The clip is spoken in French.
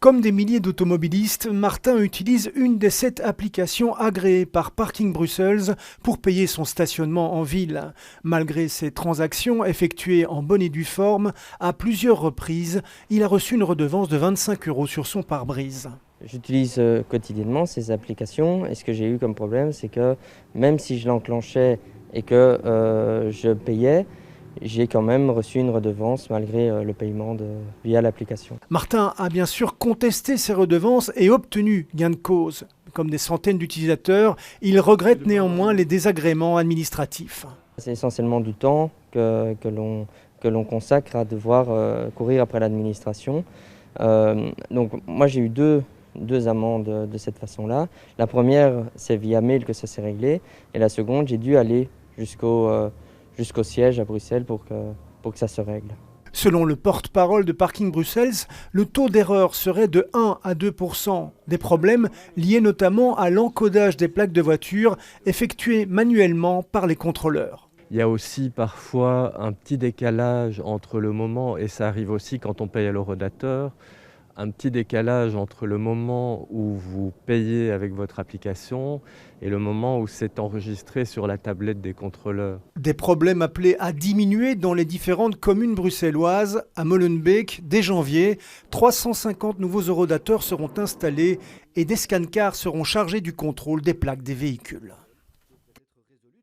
Comme des milliers d'automobilistes, Martin utilise une des 7 applications agréées par Parking Brussels pour payer son stationnement en ville. Malgré ces transactions effectuées en bonne et due forme, à plusieurs reprises, il a reçu une redevance de 25 € sur son pare-brise. J'utilise quotidiennement ces applications et ce que j'ai eu comme problème, c'est que même si je l'enclenchais et que je payais, j'ai quand même reçu une redevance malgré le paiement via l'application. Martin a bien sûr contesté ces redevances et obtenu gain de cause. Comme des centaines d'utilisateurs, il regrette néanmoins les désagréments administratifs. C'est essentiellement du temps que l'on consacre à devoir courir après l'administration. Donc moi j'ai eu deux amendes de cette façon-là. La première, c'est via mail que ça s'est réglé. Et la seconde, j'ai dû aller jusqu'au siège à Bruxelles pour que ça se règle. Selon le porte-parole de Parking Brussels, le taux d'erreur serait de 1 à 2%. Des problèmes liés notamment à l'encodage des plaques de voiture effectuées manuellement par les contrôleurs. Il y a aussi parfois un petit décalage entre le moment, et ça arrive aussi quand on paye à l'horodateur, un petit décalage entre le moment où vous payez avec votre application et le moment où c'est enregistré sur la tablette des contrôleurs. Des problèmes appelés à diminuer dans les différentes communes bruxelloises. À Molenbeek, dès janvier, 350 nouveaux horodateurs seront installés et des scan-cars seront chargés du contrôle des plaques des véhicules.